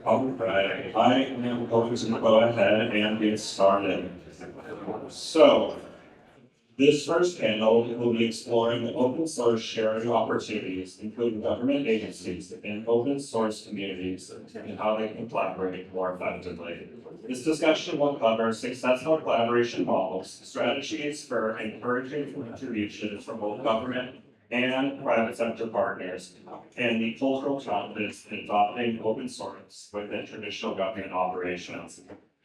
All right, I am going to go ahead and get started. So, this first panel will be exploring open source sharing opportunities, including government agencies and open source communities, and how they can collaborate more effectively. This discussion will cover successful collaboration models, strategies for encouraging contributions from both government and private sector partners, and the cultural challenges in adopting open source within traditional government operations.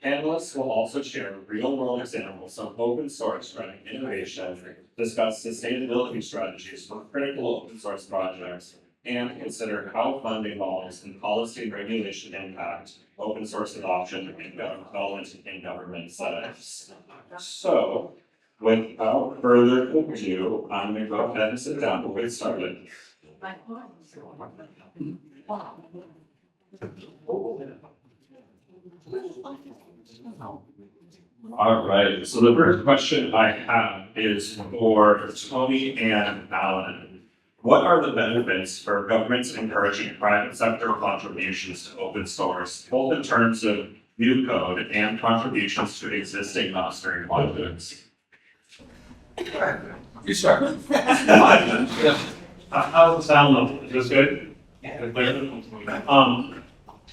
Panelists will also share real-world examples of open source driving innovation, discuss sustainability strategies for critical open source projects, and consider how funding models and policy and regulation impact open source adoption in development and government settings. So, without further ado, I'm going to go ahead and sit down and get started. All right, so the first question I have is for Tony and Allan. What are the benefits for governments encouraging private sector contributions to open source, both in terms of new code and contributions to existing mastering projects? You start. How's the sound level? Is this good?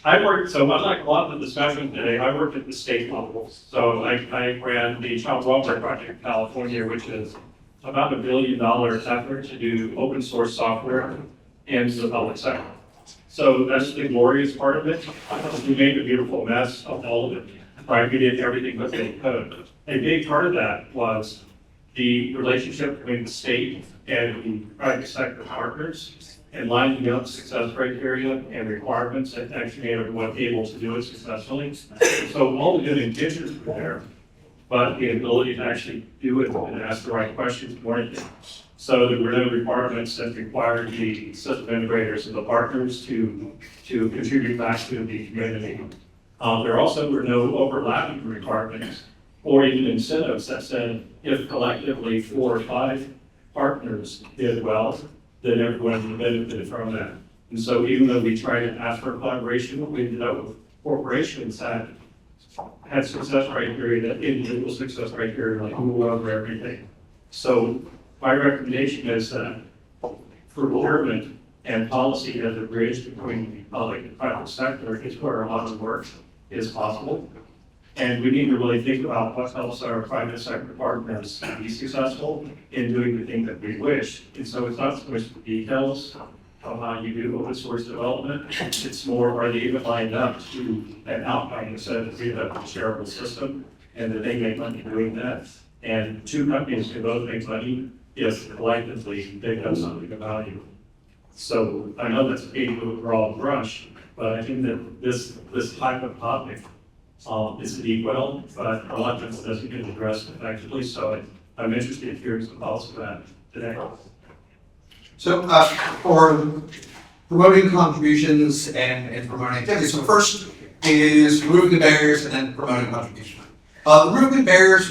I worked, so unlike a lot of the discussion today, I worked at the state level. So I ran the Child Welfare Project in California, which is about $1 billion effort to do open source software in the public sector. So that's the glorious part of it. We made a beautiful mess of all of it, right? We did everything within code. A big part of that was the relationship between the state and the private sector partners and lining up success criteria and requirements that actually made everyone able to do it successfully. So all the good intentions were there, but the ability to actually do it and ask the right questions weren't there. So there were no requirements that required the system integrators and the partners to contribute back to the community. There also were no overlapping requirements or even incentives that said if collectively 4 or 5 partners did well, then everyone benefited from that. And so even though we tried to ask for collaboration, we ended up with corporations that had success criteria, that individual success criteria, like who over everything. So my recommendation is that procurement and policy as a bridge between the public and private sector is where a lot of work is possible. And we need to really think about what helps our private sector partners be successful in doing the thing that we wish. And so it's not so much the details of how you do open source development. It's more, are they even lined up to an outcome that says we have a shareable system and that they make money doing that. And 2 companies can both make money if collectively they have something of value. So I know that's a big broad brush, but I think that this type of topic is a deep well, but a lot of it doesn't get addressed effectively, so I'm interested in hearing some thoughts about that today. So for promoting contributions and promoting activities, so first is removing the barriers and then promoting contribution. Removing the barriers,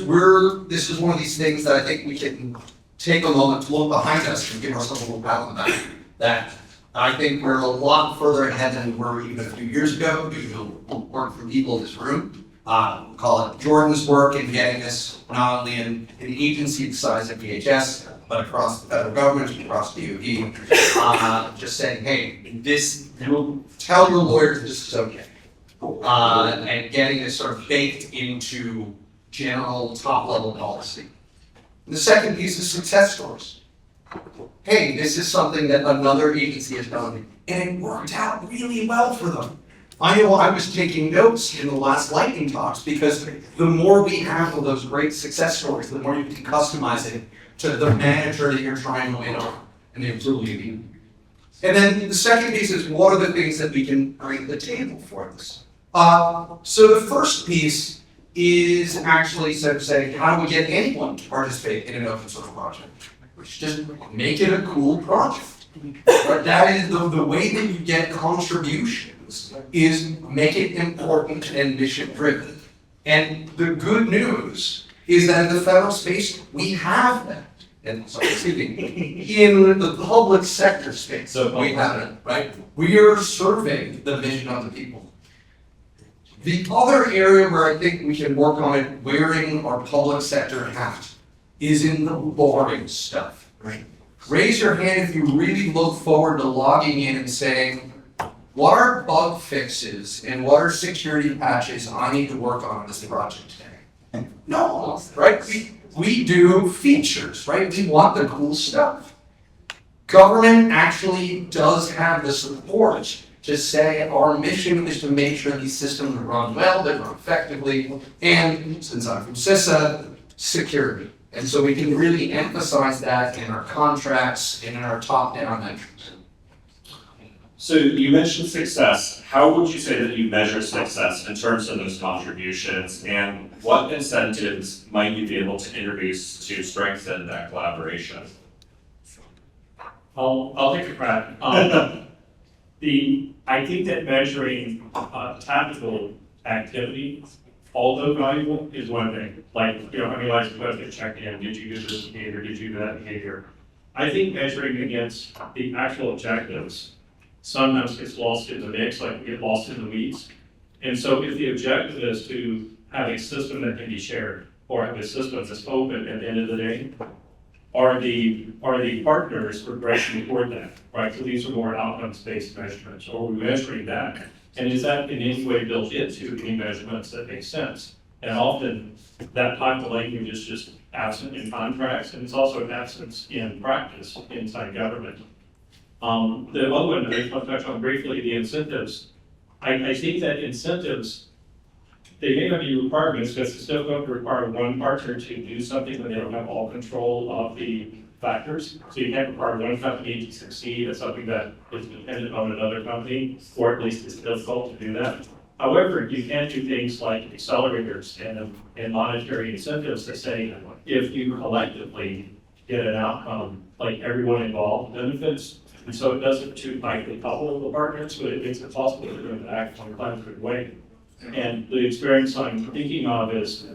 this is one of these things that I think we can take a moment to look behind us and give ourselves a little pat on the back. That I think we're a lot further ahead than we were even a few years ago due to work from people in this room. Call it Jordan's work in getting this not only in an agency the size of DHS, but across the federal government, across DOD, just saying, hey, tell your lawyers this is okay. And getting this sort of baked into general top-level policy. And the second piece is success stories. Hey, this is something that another agency has done, and it worked out really well for them. I know I was taking notes in the last lightning talks because the more we have of those great success stories, the more you can customize it to the manager that you're trying to win on and the employee. And then the second piece is what are the things that we can bring to the table for this? So the first piece is actually sort of saying, how do we get anyone to participate in an open source project? Which just make it a cool project. But that is the way that you get contributions is make it important and mission driven. And the good news is that in the federal space, we have that. and so excuse me, in the public sector space, we have it, right? We are serving the vision of the people. The other area where I think we can work on it, wearing our public sector hat, is in the boring stuff, right? Raise your hand if you really look forward to logging in and saying, what are bug fixes and what are security patches I need to work on this project today? No, right? We do features, right? We want the cool stuff. Government actually does have the support to say our mission is to make sure these systems run well, they run effectively, and since I'm from CISA, security. And so we can really emphasize that in our contracts and in our top-down measures. So you mentioned success. How would you say that you measure success in terms of those contributions, and what incentives might you be able to introduce to strengthen that collaboration? I'll take a crack. I think that measuring tactical activity, although valuable, is one thing. Like, how many lives you put to check in, did you do this behavior, did you do that behavior? I think measuring against the actual objectives sometimes gets lost in the mix, like we get lost in the weeds. And so if the objective is to have a system that can be shared, or have a system that's open at the end of the day, are the partners progressing toward that, right? So these are more outcomes-based measurements. Or are we measuring that? And is that in any way built into any measurements that make sense? And often that type of language is just absent in contracts, and it's also an absence in practice inside government. The other one I want to touch on briefly, the incentives. I think that incentives, they may not be requirements, because it's still going to require one partner to do something when they don't have all control of the factors. So you can't require one company to succeed at something that is dependent on another company, or at least it's difficult to do that. However, you can do things like accelerators and monetary incentives that say, if you collectively get an outcome, like everyone involved benefits. And so it doesn't too tightly couple the partners, but it makes it possible for them to act in a collaborative way. And the experience I'm thinking of is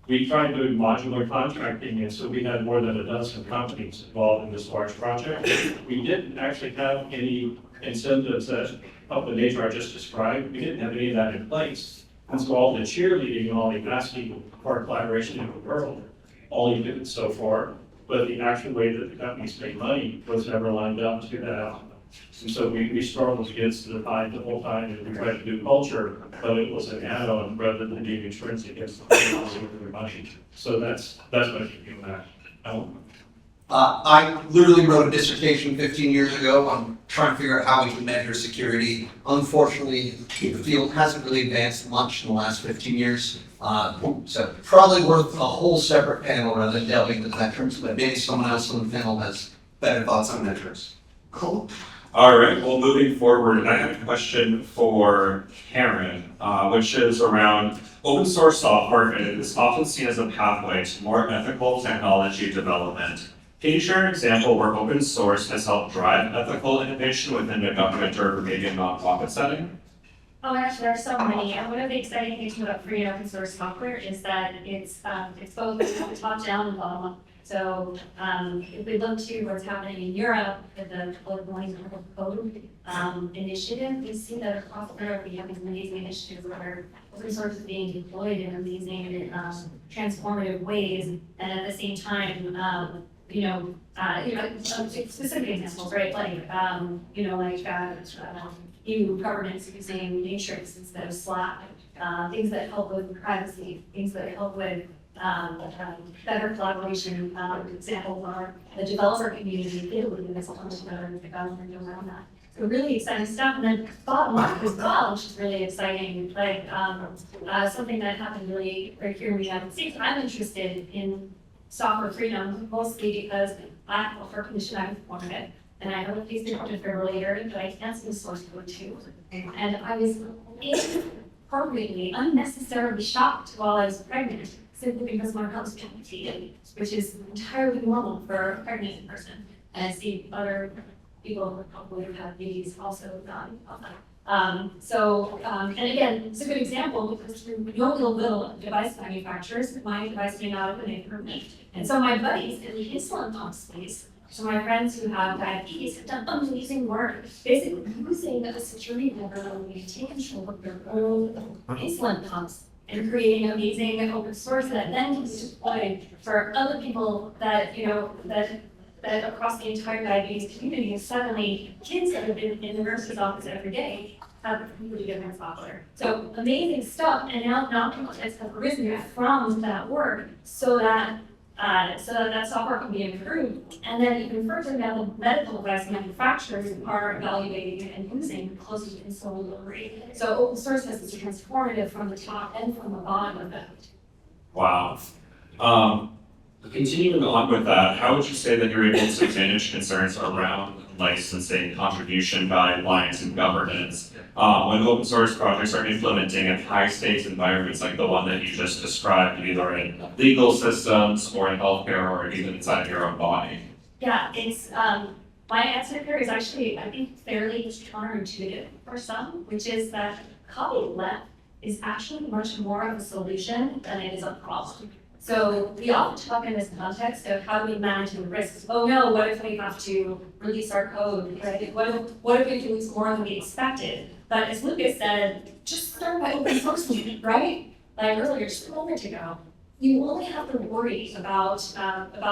we tried doing modular contracting, and so we had more than a dozen companies involved in this large project. We didn't actually have any incentives that of the nature I just described. We didn't have any of that in place. And so all the cheerleading and all the asking for collaboration in the world, all you did so far, but the actual way that the companies make money was never lined up to that. And so we struggled against the tide the whole time, and we tried to do culture, but it was an add-on rather than being intrinsic against the money. So that's what I think of that. I literally wrote a dissertation 15 years ago on trying to figure out how we can measure security. Unfortunately, the field hasn't really advanced much in the last 15 years. So probably worth a whole separate panel rather than delving into metrics, but maybe someone else on the panel has better thoughts on metrics. Cool. All right, well, moving forward, I have a question for Karen, which is around open source software is often seen as a pathway to more ethical technology development. Can you share an example where open source has helped drive ethical innovation within a government or maybe a nonprofit setting? Oh my gosh, there are so many. And one of the exciting things about free and open source software is that it's both top down and bottom up. So if we look to what's happening in Europe with the Global Code initiative, we see that across Europe we have these amazing initiatives where open source is being deployed in amazing transformative ways, and at the same time, specific examples, right? EU governments using Matrix instead of Slack, things that help with privacy, things that help with better collaboration. Examples are the developer community in Italy that's come together with the government around that. So really exciting stuff. And then bottom up as well, which is really exciting. Like something that happened really right here in the United States. I'm interested in software freedom mostly because for commission I was born of it. And I have a piece of defibrillator, but I can't see the source code too. And I was inappropriately, unnecessarily shocked while I was pregnant, simply because my husband was PT, which is entirely normal for a pregnant person. And I see other people who probably have babies also And again, it's a good example because through no ill will of device manufacturers, my device may not have been improved. And so my buddies in the insulin pump space, so my friends who have diabetes have done amazing work, basically using a security vulnerability to take control of their own insulin pumps and creating amazing open source that then can be deployed for other people that, that across the entire diabetes community, and suddenly kids that have been in the nurse's office every day have completely different software. So amazing stuff, and now prototypes have arisen from that work so that that software can be improved. And then even further, now the medical device manufacturers are evaluating and using closed insulin delivery. So open source has this transformative from the top and from the bottom of it. Wow. Continuing on with that, how would you say that you're able to manage concerns around licensing, contribution guidelines, and governance when open source projects are implementing in high stakes environments like the one that you just described, either in legal systems or in healthcare or even inside of your own body? Yeah, it's my answer here is actually, I think, fairly counterintuitive for some, which is that copyleft is actually much more of a solution than it is a problem. So we often talk in this context of how do we manage the risks. Oh no, what if we have to release our code, right? What if we release more than we expected? But as Lucas said, just start by open sourcing, right? Like earlier, just a moment ago. You only have to worry about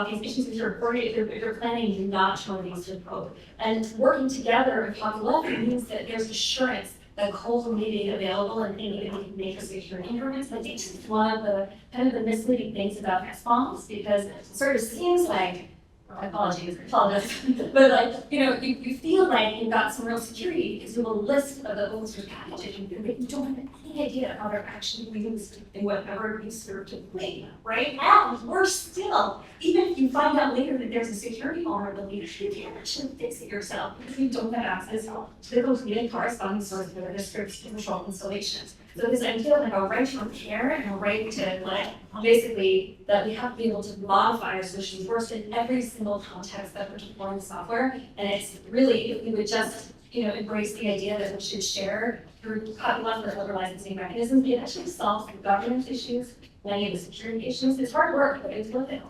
these issues if you're planning not to release your code. And working together in copyleft means that there's assurance that code will be available and even make security improvements. I think it's one of the kind of the misleading things about SBOMs because it sort of seems like, apologies, but like, you feel like you've got some real security because you have a list of the open source packages and you don't have any idea how they're actually used in whatever you serve to play, right? And worse still, even if you find out later that there's a security vulnerability, you can't actually fix it yourself because you don't have access to those really corresponding source code and scripts to control installations. So this idea of like a right from care and a right to basically that we have to be able to modify our solutions first in every single context that we're deploying software. And it's really, if we would just, embrace the idea that we should share through copyleft or other licensing mechanisms, it actually solves the governance issues, many of the security issues. It's hard work, but it's worth it.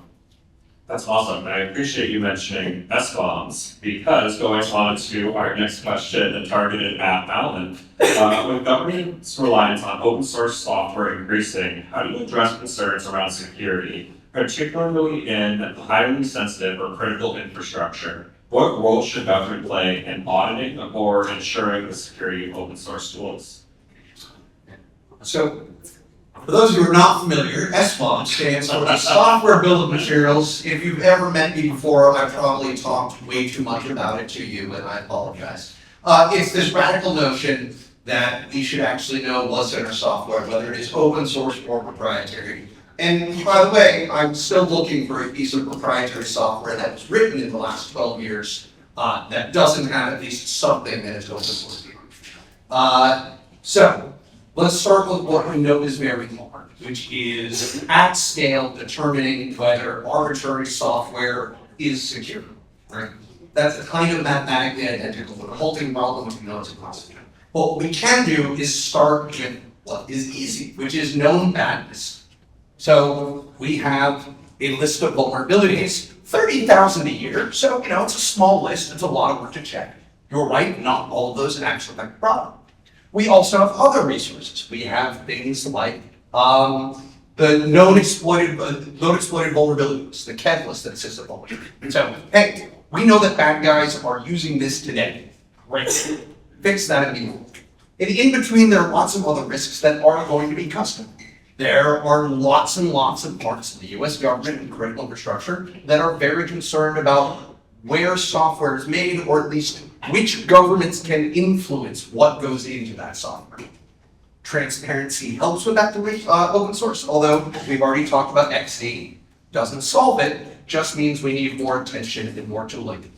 That's awesome. I appreciate you mentioning SBOMs because going on to our next question and targeted at Allan, with government's reliance on open source software increasing, how do you address concerns around security, particularly in highly sensitive or critical infrastructure? What role should government play in auditing or ensuring the security of open source tools? So, for those who are not familiar, SBOM stands for the Software Bill of Materials. If you've ever met me before, I've probably talked way too much about it to you, and I apologize. It's this radical notion that we should actually know what's in our software, whether it is open source or proprietary. And by the way, I'm still looking for a piece of proprietary software that was written in the last 12 years that doesn't have at least something that is open source. So, let's start with what we know is very hard, which is at scale determining whether arbitrary software is secure. Right? That's kind of mathematically identical to the halting problem, which we know is impossible. What we can do is start with what is easy, which is known badness. So we have a list of vulnerabilities, 30,000 a year. So, it's a small list. It's a lot of work to check. You're right, not all of those actually affect the problem. We also have other resources. We have things like the known exploited vulnerabilities, the KEV list that exists at Vulnerability. So, hey, we know that bad guys are using this today. Great. Fix that immediately. And in between, there are lots of other risks that are going to be custom. There are lots and lots of parts of the US government and critical infrastructure that are very concerned about where software is made, or at least which governments can influence what goes into that software. Transparency helps with that open source, although we've already talked about XD. Doesn't solve it, just means we need more attention and more tooling.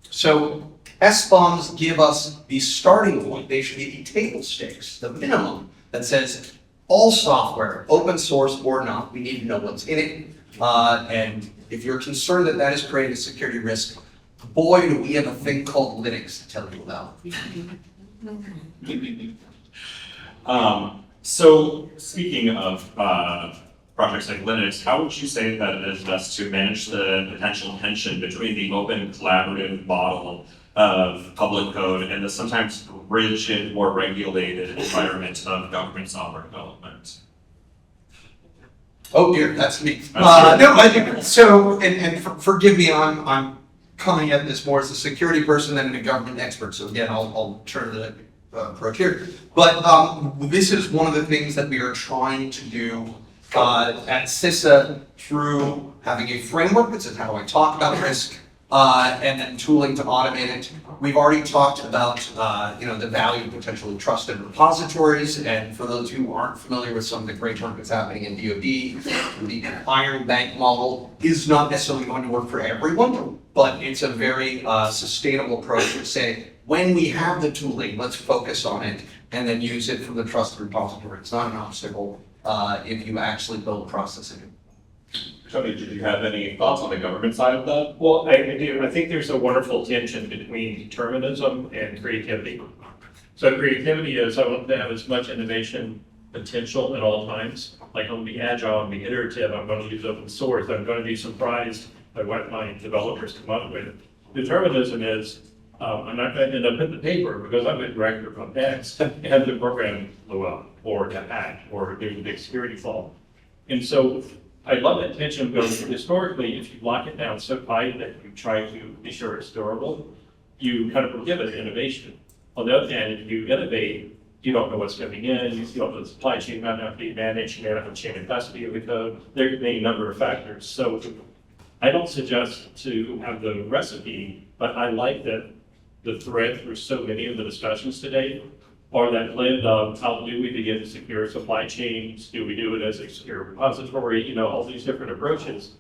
So SBOMs give us the starting point. They should be the table stakes, the minimum that says all software, open source or not, we need to know what's in it. And if you're concerned that that is creating a security risk, boy, do we have a thing called Linux to tell you about. So speaking of projects like Linux, how would you say that it is best to manage the potential tension between the open collaborative model of public code and the sometimes rigid or regulated environment of government software development? Oh dear, that's me. That's No, I think so. Forgive me, I'm coming at this more as a security person than a government expert. So again, I'll turn the approach here. But this is one of the things that we are trying to do at CISA through having a framework that says how do I talk about risk, and then tooling to automate it. We've already talked about the value of potentially trusted repositories, and for those who aren't familiar with some of the great work that's happening in DoD, the Iron Bank model is not necessarily going to work for everyone, but it's a very sustainable approach to say, when we have the tooling, let's focus on it and then use it for the trusted repository. It's not an obstacle if you actually build processing. Tony, did you have any thoughts on the government side of that? Well, I do. I think there's a wonderful tension between determinism and creativity. So creativity is I want to have as much innovation potential at all times. Like I'm going to be agile, I'm going to be iterative, I'm going to use open source, I'm going to be surprised by what my developers come up with. Determinism is I'm not going to end up in the paper because I'm a director from X and the program blew up or got hacked or there's a big security flaw. And so I love that tension because historically, if you lock it down so tight that you try to be sure it's durable, you kind of prohibit innovation. On the other hand, if you innovate, you don't know what's coming in, you don't know the supply chain might not be managed, you may not have a chain of custody of the code. There could be a number of factors. So I don't suggest to have the recipe, but I like that the thread through so many of the discussions today are that blend of how do we begin to secure supply chains? Do we do it as a secure repository? All these different approaches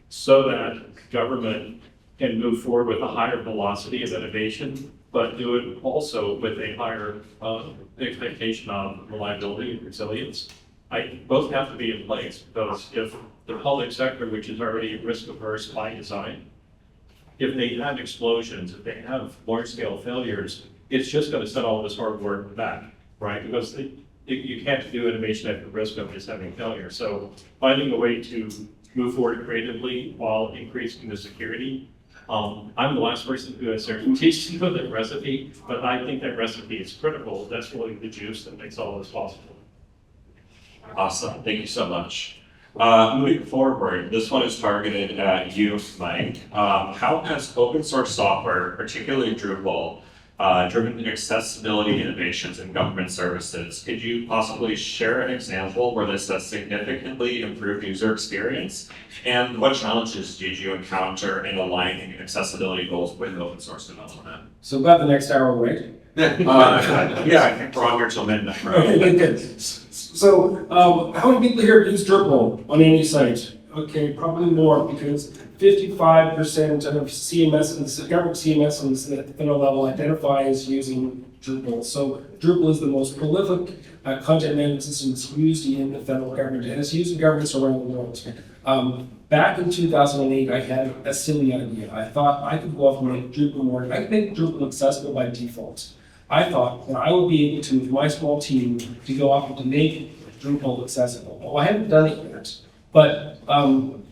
so that government can move forward with a higher velocity of innovation, but do it also with a higher expectation on reliability and resilience. Both have to be in place because if the public sector, which is already risk averse by design, if they have explosions, if they have large scale failures, it's just going to set all this hard work back, right? Because you can't do innovation at the risk of just having failure. So finding a way to move forward creatively while increasing the security. I'm the last person who has teach you that recipe, but I think that recipe is critical. That's really the juice that makes all this possible. Awesome, thank you so much. Moving forward, this one is targeted at you, Mike. How has open source software, particularly Drupal, driven accessibility innovations in government services? Could you possibly share an example where this has significantly improved user experience? And what challenges did you encounter in aligning accessibility goals with open source development? So about the next hour, right? Yeah, I think we're on here till midnight, right? Okay, good. So how many people here use Drupal on any site? Okay, probably more because 55% of CMS, government CMS at the federal level identify as using Drupal. So Drupal is the most prolific content management system that's used in the federal government, and it's used in governments around the world. Back in 2008, I had a silly idea. I thought I could go off and make Drupal more, I could make Drupal accessible by default. I thought that I would be able to, with my small team, to go off and to make Drupal accessible. Well, I haven't done it yet, but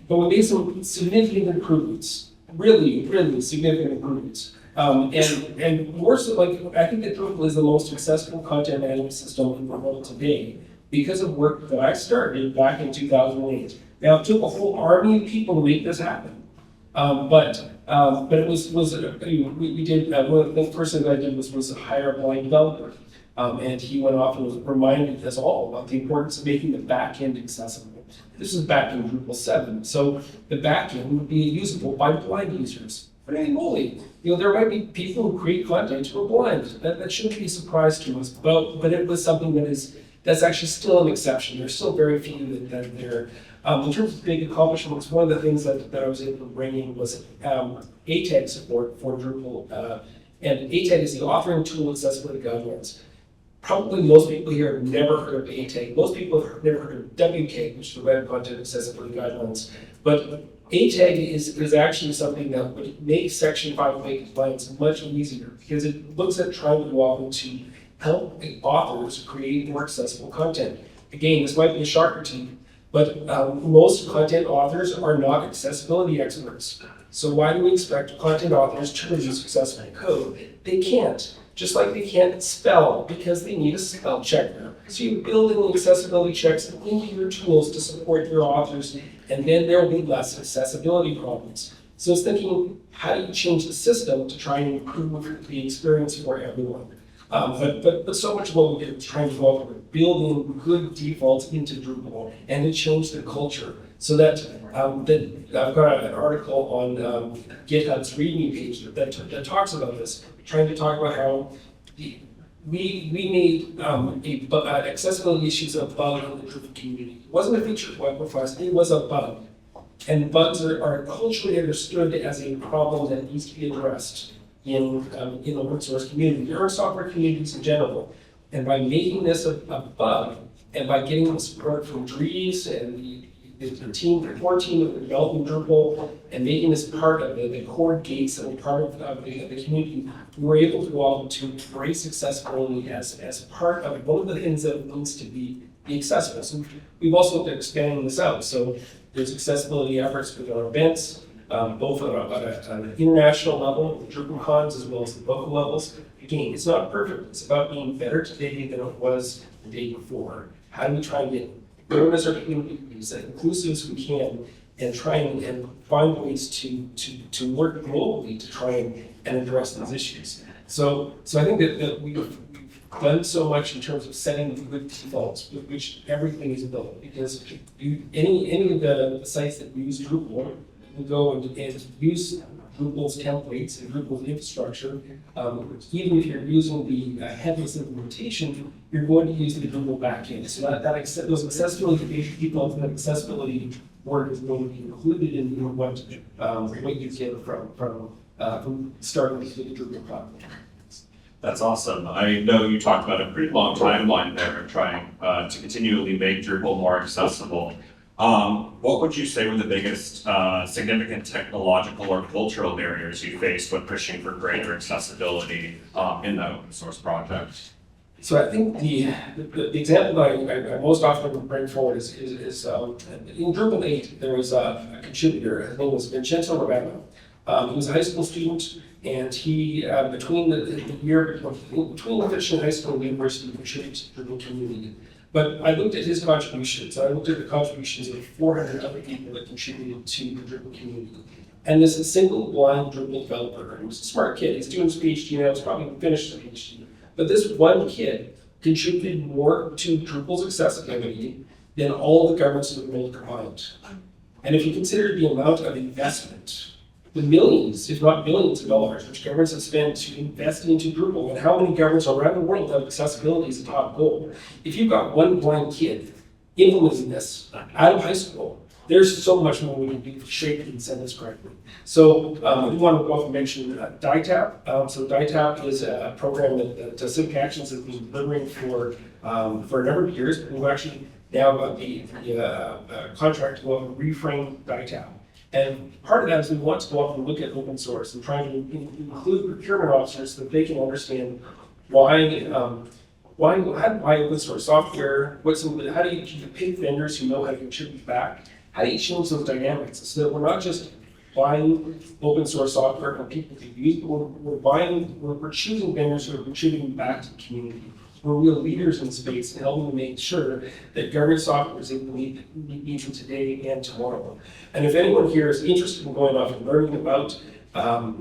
we made some significant improvements, really significant improvements. And more so, like, I think that Drupal is the most accessible content management system in the world today because of work that I started back in 2008. Now, it took a whole army of people to make this happen. But it was we did, one of the first things I did was hire a blind developer. And he went off and was reminded us all about the importance of making the back end accessible. This is back in Drupal 7. So the back end would be usable by blind users. But holy moly, there might be people who create content who are blind. That shouldn't be a surprise to us. But it was something that's actually still an exception. There's still very few that they're. In terms of big accomplishments, one of the things that I was able to bring in was ATAG support for Drupal. And ATAG is the authoring tool accessibility guidelines. Probably most people here have never heard of ATAG. Most people have never heard of WCAG, which is the Web Content Accessibility Guidelines. But ATAG is actually something that would make Section 508 compliance much easier because it looks at trying to go off into help authors create more accessible content. Again, this might be a shocker to you, but most content authors are not accessibility experts. So why do we expect content authors to produce accessible code? They can't. Just like they can't spell because they need a spell checker. So you build in the accessibility checks into your tools to support your authors, and then there will be less accessibility problems. So it's thinking, how do you change the system to try and improve the experience for everyone? But so much of what we did was trying to go over building good defaults into Drupal and to change the culture. So that I've got an article on GitHub's README page that talks about this, trying to talk about how we made accessibility issues a bug in the Drupal community. It wasn't a feature of web profiles, it was a bug. And bugs are culturally understood as a problem that needs to be addressed in the open source community, or software communities in general. And by making this a bug, and by getting the support from Dries and the core team of developing Drupal, and making this part of the core gates and part of the community, we were able to go out to embrace accessibility as part of one of the things that it means to be accessible. So we've also looked at expanding this out. So there's accessibility efforts with our events, both at an international level, the DrupalCons, as well as the local levels. Again, it's not perfect. It's about being better today than it was the day before. How do we try and get good as our communities, as inclusive as we can, and try and find ways to work globally to try and address these issues. So I think that we've done so much in terms of setting the good defaults, with which everything is built. Because any of the sites that use Drupal will go and use Drupal's templates and Drupal's infrastructure. Even if you're using the headless implementation, you're going to use the Drupal backend. So those accessibility defaults and accessibility work is going to be included in what you get from starting with the Drupal platform. That's awesome. I know you talked about a pretty long timeline there of trying to continually make Drupal more accessible. What would you say were the biggest significant technological or cultural barriers you faced when pushing for greater accessibility in the open source project? So I think the example that I most often bring forward is in Drupal 8, there was a contributor. His name was Vincenzo Romano. He was a high school student, and he, between finishing high school and university, contributed to the Drupal community. But I looked at his contributions. I looked at the contributions of 400 other people that contributed to the Drupal community. And this single blind Drupal developer, he was a smart kid. He's doing his PhD now. He's probably finished his PhD. But this one kid contributed more to Drupal's accessibility than all the governments in the world combined. And if you consider the amount of investment, the millions, if not billions of dollars, which governments have spent to invest into Drupal, and how many governments around the world have accessibility as a top goal. If you've got one blind kid implementing this out of high school, there's so much more we can do to shape and send this correctly. So we want to go off and mention DITAP. So DITAP is a program that Civic Actions has been delivering for a number of years. We've actually now got the contract to go out and reframe DITAP. And part of that is we want to go off and look at open source and try to include procurement officers so that they can understand why open source software, how do you pick vendors who know how to contribute back? How do you change those dynamics so that we're not just buying open source software for people to use, but we're choosing vendors who are contributing back to the community. We're real leaders in the space and helping to make sure that government software is able to meet needs of today and tomorrow. And if anyone here is interested in going off and learning about how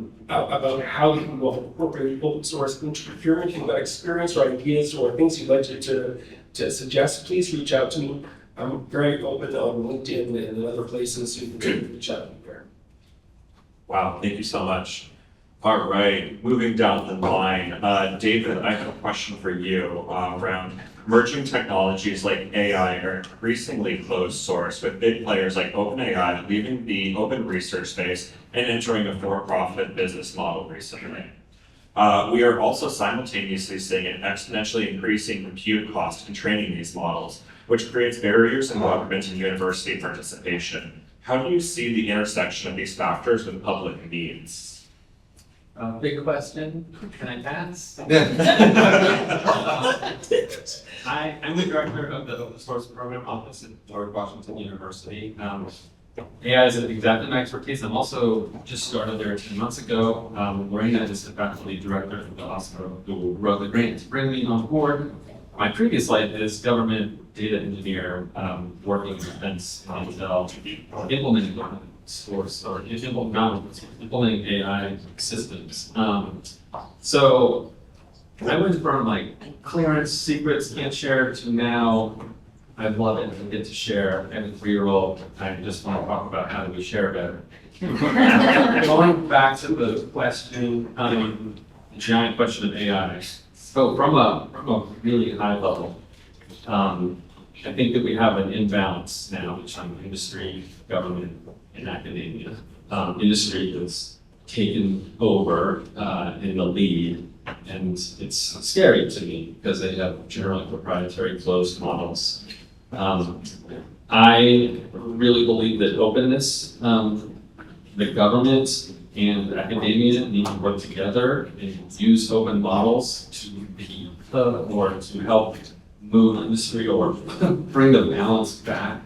you can go and incorporate open source into procurement, if you've got experience or ideas or things you'd like to suggest, please reach out to me. I'm very open on LinkedIn and other places, so you can reach out to me there. Wow, thank you so much. All right, moving down the line, David, I have a question for you around emerging technologies like AI are increasingly closed source, with big players like OpenAI leaving the open research space and entering a for-profit business model recently. We are also simultaneously seeing an exponentially increasing compute cost in training these models, which creates barriers in government and university participation. How do you see the intersection of these factors with public needs? Big question, can I pass? I'm the director of the Open Source Program Office at George Washington University. AI is exactly my expertise. I'm also just started there 10 months ago. Lorena is the faculty director of the hospital who wrote the grant to bring me on board. My previous life is government data engineer, working in defense and implementing open source or implementing AI systems. So I went from like clearance, secrets, can't share to now I love it and get to share. I have a 3-year-old. I just want to talk about how do we share better. Going back to the question, the giant question of AI. So from a really high level, I think that we have an imbalance now between industry, government, and academia. Industry has taken over in the lead, and it's scary to me because they have generally proprietary closed models. I really believe that openness, the government and academia need to work together and use open models to be or to help move industry or bring the balance back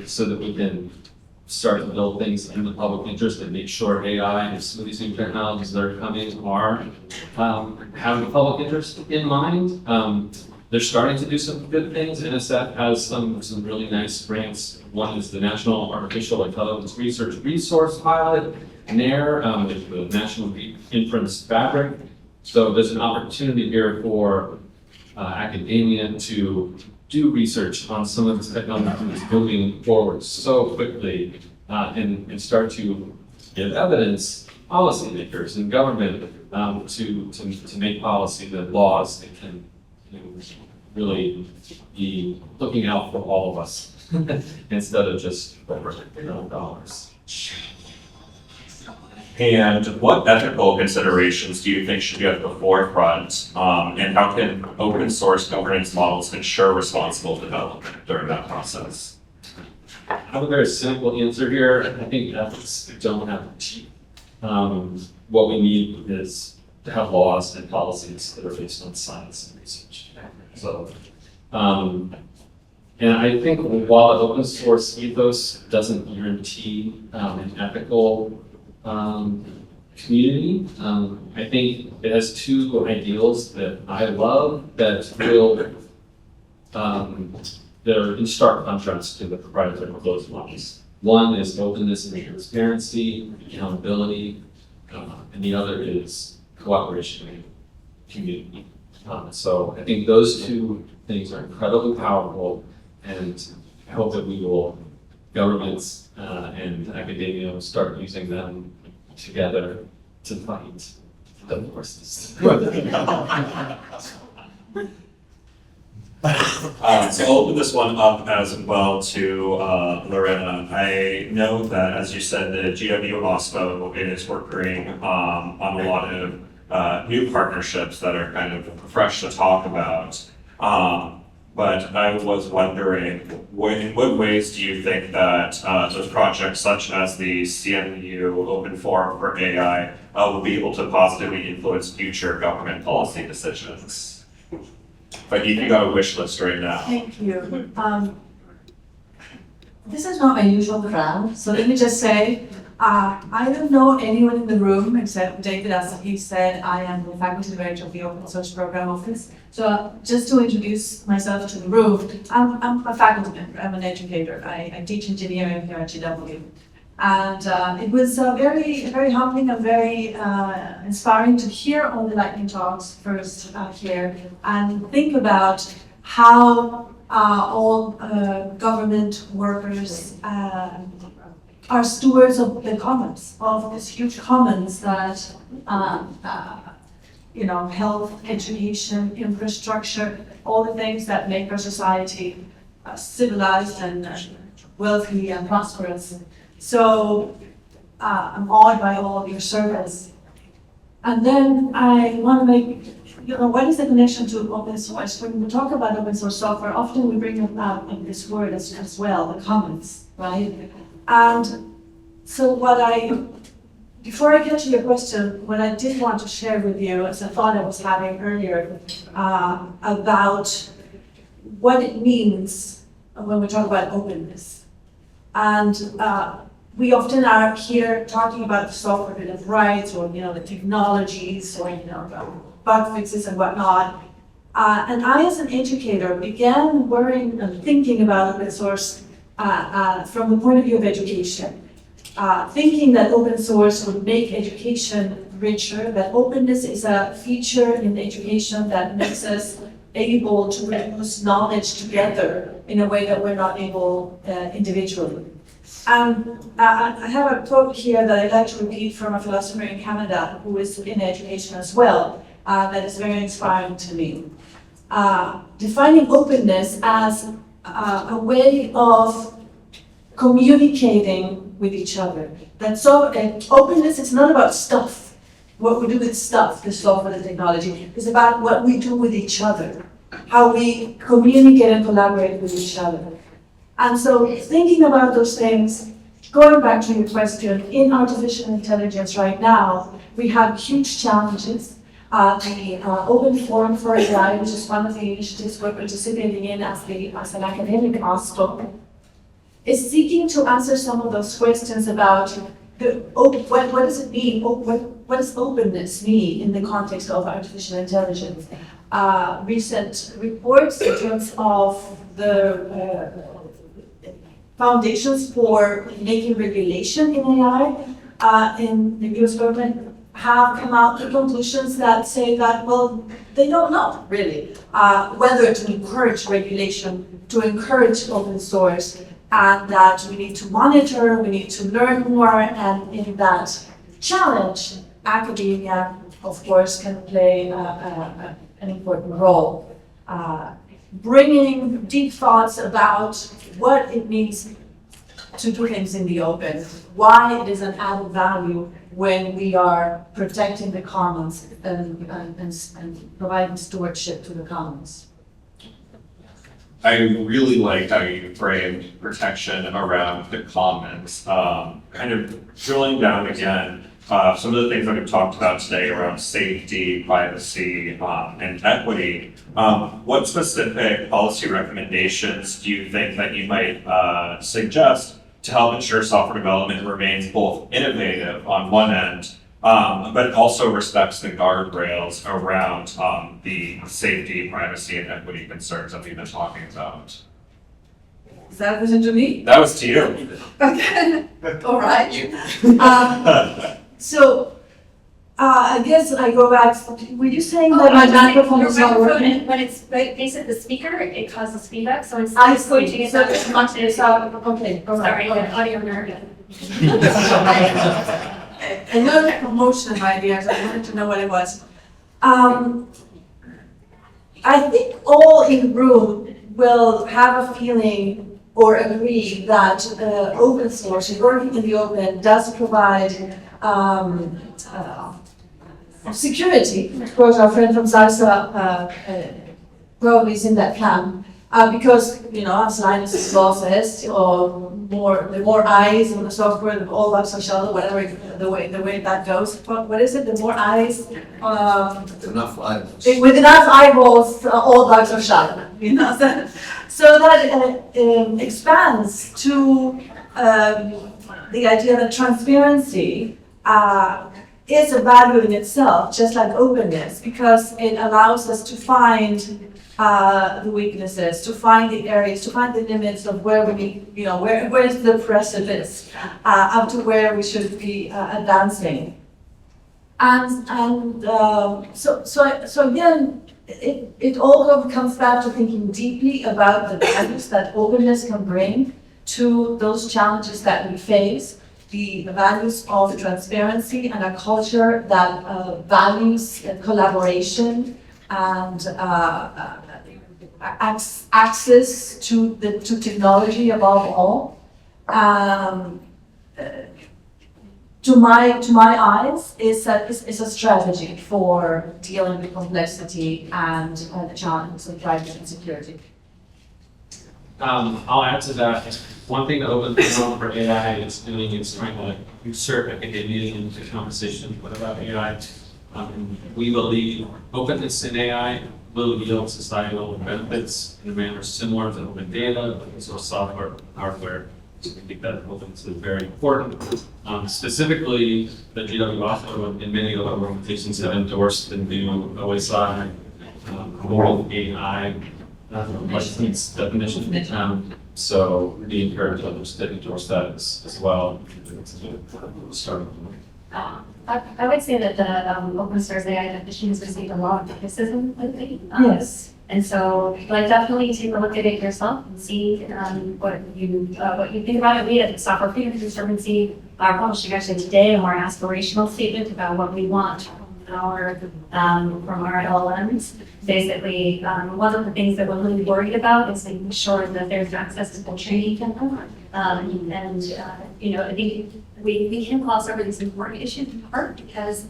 so that we can start to build things in the public interest and make sure AI and some of these new technologies that are coming are having the public interest in mind. They're starting to do some good things. NSF has some really nice grants. One is the National Artificial Intelligence Research Resource Pilot, and there is the National Inference Fabric. So there's an opportunity here for academia to do research on some of this technology that's moving forward so quickly and start to give evidence policymakers and government to make policy, the laws that can really be looking out for all of us instead of just dollars. And what ethical considerations do you think should be at the forefront? And how can open source governance models ensure responsible development during that process? I have a very simple answer here. I think ethics don't have to cheat. What we need is to have laws and policies that are based on science and research. So, and I think while the open source ethos doesn't guarantee an ethical community, I think it has two ideals that I love that will that are in stark contrast to the proprietary closed models. One is openness and transparency, accountability, and the other is cooperation and community. So I think those two things are incredibly powerful, and I hope that we will, governments and academia, will start using them together to fight the forces. So I'll open this one up as well to Lorena. I know that, as you said, the GW OSPO is working on a lot of new partnerships that are kind of fresh to talk about. But I was wondering, in what ways do you think that those projects, such as the CMU Open Forum for AI, will be able to positively influence future government policy decisions? But you got a wish list right now. Thank you. This is not my usual crowd, so let me just say, I don't know anyone in the room except David, as he said. I am the faculty director of the Open Source Program Office. So just to introduce myself to the room, I'm a faculty member, I'm an educator. I teach engineering here at GW. And it was very, very humbling and very inspiring to hear all the lightning talks first here and think about how all government workers are stewards of the commons, of this huge commons that, health, education, infrastructure, all the things that make our society civilized and wealthy and prosperous. So I'm awed by all of your service. And then I want to make, what is the connection to open source? When we talk about open source software, often we bring up this word as well, the commons, right? And so what I before I get to your question, what I did want to share with you is a thought I was having earlier about what it means when we talk about openness. And we often are here talking about the software bill of rights, or the technologies, or bug fixes and whatnot. And I, as an educator, began worrying and thinking about open source from the point of view of education. Thinking that open source would make education richer, that openness is a feature in education that makes us able to produce knowledge together in a way that we're not able individually. And I have a quote here that I'd like to repeat from a philosopher in Canada who is in education as well, that is very inspiring to me. Defining openness as a way of communicating with each other. Openness is not about stuff, what we do with stuff, the software, the technology. It's about what we do with each other, how we communicate and collaborate with each other. And so thinking about those things, going back to your question, in artificial intelligence right now, we have huge challenges. The Open Forum for AI, which is one of the initiatives we're participating in as an academic hospital, is seeking to answer some of those questions about what does it mean, what does openness mean in the context of artificial intelligence. Recent reports in terms of the foundations for making regulation in AI in the US government have come out with conclusions that say that, well, they don't know really whether to encourage regulation, to encourage open source, and that we need to monitor, we need to learn more, and in that challenge, academia, of course, can play an important role. Bringing deep thoughts about what it means to do things in the open, why it is an added value when we are protecting the commons and providing stewardship to the commons. I really liked how you framed protection around the commons, kind of drilling down again. Some of the things that we've talked about today around safety, privacy, and equity. What specific policy recommendations do you think that you might suggest to help ensure software development remains both innovative on one end, but also respects the guardrails around the safety, privacy, and equity concerns that we've been talking about? Is that a question to me? That was to you. Okay. All right. So, I guess I go back. Were you saying that my microphone is not working? When it's facing the speaker, it causes feedback, so it's I going to see. get So that it's much. okay. All right. Sorry, all right. audio nerd. Another promotion of ideas. I wanted to know what it was. I think all in the room will have a feeling or agree that open source, working in the open, does provide security. Of course, our friend from CISA probably is in that camp. Because, as Linus' law says, the more eyes on the software, the all bugs are shut, whatever the way that goes. What is it? The more eyes, Enough eyeballs. with enough eyeballs, all bugs are shut. So that expands to the idea that transparency is a value in itself, just like openness, because it allows us to find the weaknesses, to find the areas, to find the limits of where we, where's the precipice up to where we should be advancing. So again, it all comes back to thinking deeply about the values that openness can bring to those challenges that we face, the values of transparency and a culture that values collaboration and access to technology above all. To my eyes, is a strategy for dealing with complexity and the challenges of privacy and security. I'll add to that. One thing that Open Forum for AI is doing is trying to insert academia into the conversation about AI. We believe openness in AI will yield societal benefits in a manner similar to open data, open source software, hardware. So we think that openness is very important. Specifically, the GW also and many other organizations have endorsed the new OSI World AI license definition. So we encourage others to endorse that as well. I would say that the open source AI definition has received a lot of criticism lately. Yes. And so, like, definitely take a look at it yourself and see what you think about it. We at the Software Freedom Conservancy are publishing actually today a more aspirational statement about what we want from our LLMs. Basically, one of the things that we're really worried about is making sure that there's access to full training data. I think we can gloss over these important issues in part because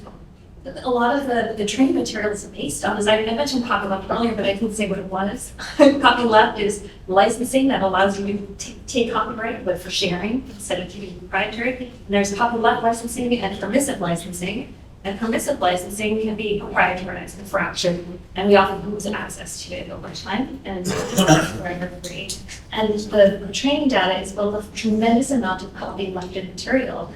a lot of the training materials are based on, as I mentioned copyleft earlier, but I didn't say what it was. Copyleft is licensing that allows you to take copyright, but for sharing instead of keeping it proprietary. And there's copyleft licensing and permissive licensing. And permissive licensing can be proprietarized and fractured, and we often lose access to it over time, and free. And the training data is built of a tremendous amount of copylefted material.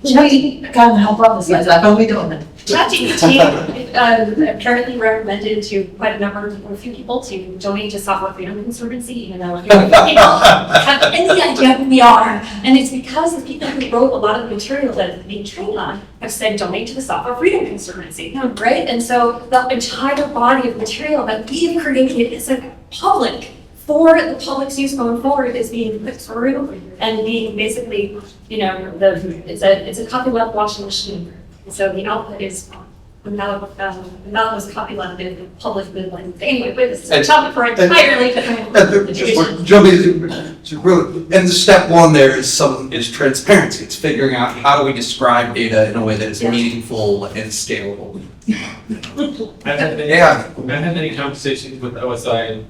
We can help publicize that, but we don't. ChatGPT apparently recommended to quite a few people to donate to Software Freedom Conservancy, even though people have any idea who we are. And it's because the people who wrote a lot of the material that it's being trained on have said donate to the Software Freedom Conservancy, right? And so the entire body of material that we have created is a public for the public's use going forward is being put through and being basically, it's a copyleft washing machine. So the output is without those copylefted public good lines. Anyway, but it's a topic for entirely different. Just jumping to really, and the step one there is transparency. It's figuring out how do we describe data in a way that is meaningful and scalable. I've had many conversations with the OSI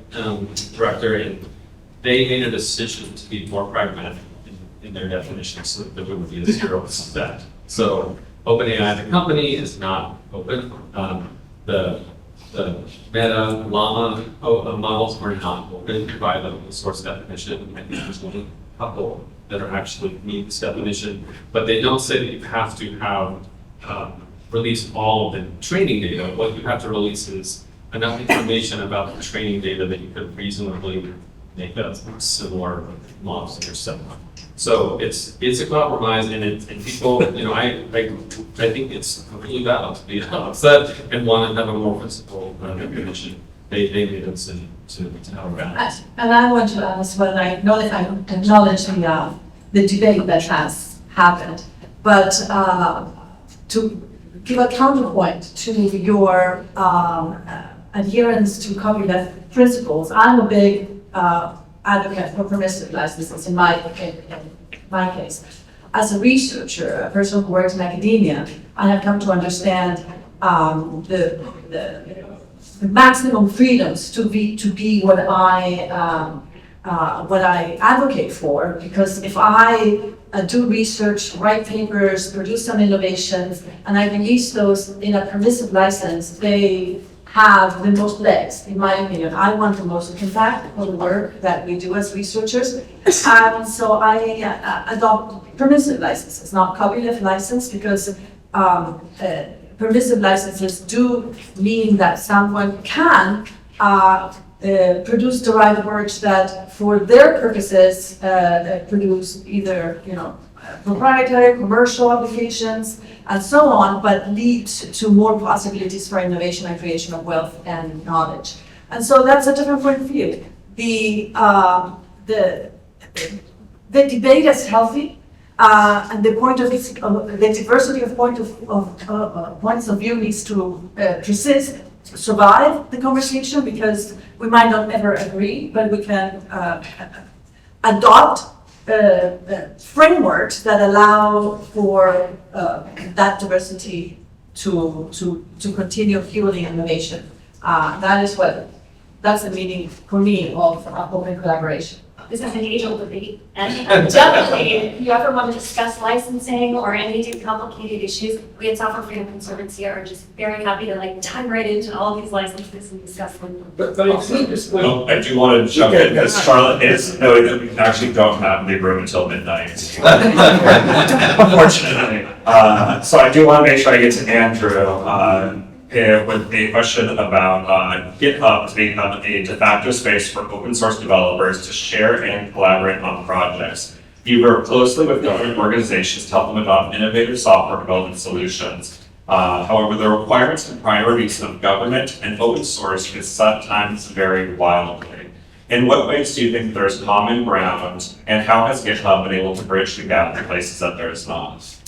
director, and they made a decision to be more pragmatic in their definition so that there wouldn't be a zero set. So OpenAI, the company, is not open. The Meta Llama models are not open by the source definition. I think there's only a couple that are actually meet this definition, but they don't say that you have to have release all of the training data. What you have to release is enough information about the training data that you could reasonably make a similar models to yourself. So it's a compromise, and people, I think it's really valid to be upset and want to have a more principled definition. They made a decision to have that. And I want to ask whether I acknowledge the debate that has happened, but to give a counterpoint to your adherence to copyleft principles, I'm a big advocate for permissive licenses in my case. As a researcher, a person who works in academia, I have come to understand the maximum freedoms to be what I advocate for, because if I do research, write papers, produce some innovations, and I release those in a permissive license, they have the most legs, in my opinion. I want the most impact for the work that we do as researchers. And so I adopt permissive licenses, not copyleft license, because permissive licenses do mean that someone can produce derived works that, for their purposes, produce either proprietary, commercial applications, and so on, but lead to more possibilities for innovation and creation of wealth and knowledge. And so that's a different point of view. The debate is healthy, and the diversity of points of view needs to persist, survive the conversation, because we might not ever agree, but we can adopt frameworks that allow for that diversity to continue fueling innovation. That is what that's the meaning for me of open collaboration. This is an age-old debate, and definitely, if you ever want to discuss licensing or any complicated issues, we at Software Freedom Conservancy are just very happy to like dive right into all these licenses and discuss them. But I think just like, I do want to jump in because Charlotte is knowing that we actually don't have the room until midnight. Unfortunately. So I do want to make sure I get to Andrew with a question about GitHub to become a de facto space for open source developers to share and collaborate on projects. You work closely with government organizations to help them adopt innovative software development solutions. However, the requirements and priorities of government and open source can sometimes vary wildly. In what ways do you think there's common ground, and how has GitHub been able to bridge the gap in places that there is not?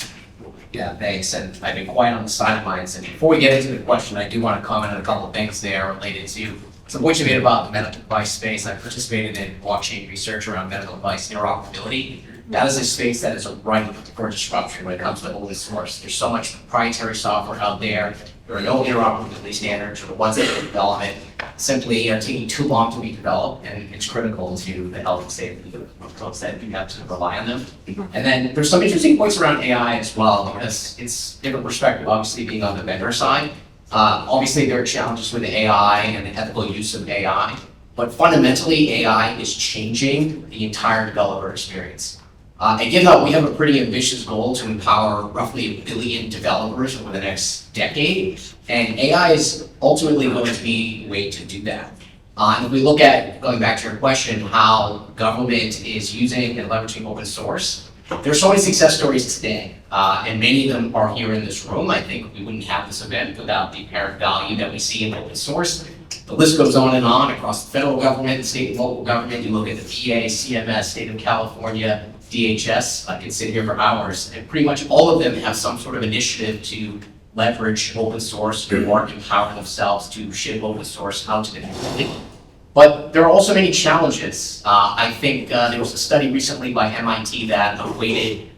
Yeah, thanks, and I've been quiet on the sidelines, and before we get into the question, I do want to comment on a couple of things there related to some of what you made about the medical device space. I participated in blockchain research around medical device interoperability. That is a space that is ripe for disruption when it comes to open source. There's so much proprietary software out there. There are no interoperability standards, or the ones that are in development simply are taking too long to be developed, and it's critical to the health and safety of folks that you have to rely on them. And then there's some interesting points around AI as well, because it's different perspective, obviously being on the vendor side. Obviously there are challenges with AI and the ethical use of AI, but fundamentally AI is changing the entire developer experience. At GitHub, we have a pretty ambitious goal to empower roughly 1 billion developers over the next decade, and AI is ultimately going to be a way to do that. And if we look at, going back to your question, how government is using and leveraging open source, there's so many success stories today, and many of them are here in this room. I think we wouldn't have this event without the apparent value that we see in open source. The list goes on and on across the federal government, the state and local government. You look at the VA, CMS, state of California, DHS, I could sit here for hours, and pretty much all of them have some sort of initiative to leverage open source or empower themselves to ship open source out to the community. But there are also many challenges. I think there was a study recently by MIT that equated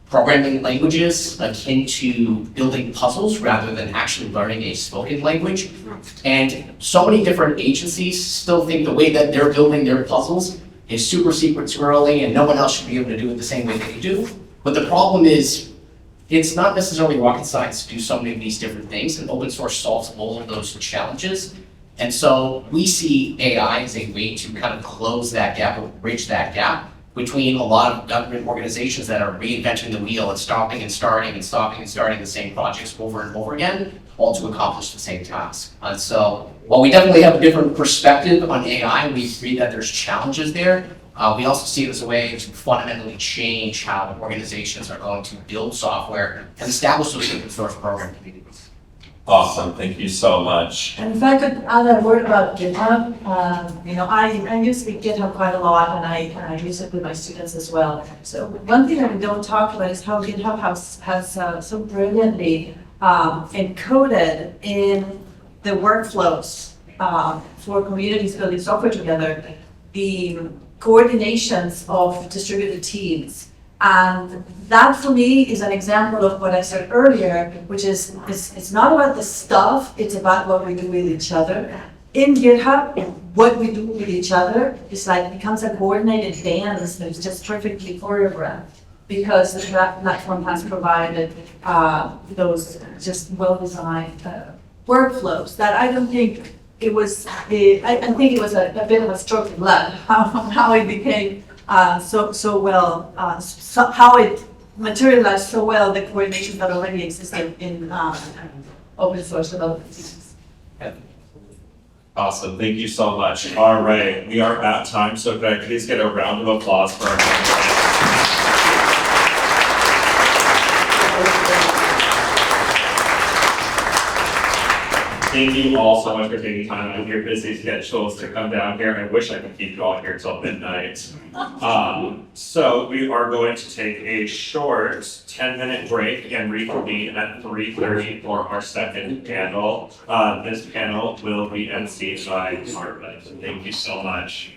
programming languages akin to building puzzles rather than actually learning a spoken language. And so many different agencies still think the way that they're building their puzzles is super secret squirrely and no one else should be able to do it the same way they do. But the problem is, it's not necessarily rocket science to do so many of these different things, and open source solves all of those challenges. And so we see AI as a way to kind of close that gap or bridge that gap between a lot of government organizations that are reinventing the wheel and stopping and starting and stopping and starting the same projects over and over again, all to accomplish the same task. And so while we definitely have a different perspective on AI, we agree that there's challenges there. We also see it as a way to fundamentally change how organizations are going to build software and establish those open source program communities. Awesome, thank you so much. And if I could add a word about GitHub, I use GitHub quite a lot, and I use it with my students as well. So one thing that we don't talk about is how GitHub has so brilliantly encoded in the workflows for communities building software together, the coordinations of distributed teams. And that for me is an example of what I said earlier, which is it's not about the stuff, it's about what we do with each other. In GitHub, what we do with each other is like becomes a coordinated dance that's just perfectly choreographed, because the platform has provided those just well-designed workflows that I don't think it was, I think it was a bit of a stroke of luck how it became so well, how it materialized so well, the coordination that already existed in open source development teams. Awesome, thank you so much. All right, we are at time, so could I please get a round of applause for our panelists? Thank you all so much for taking time out of your busy schedules to come down here. I wish I could keep you all here till midnight. So we are going to take a short 10-minute break and reconvene at 3:30 for our second panel. This panel will be emceed by Margaret. Thank you so much.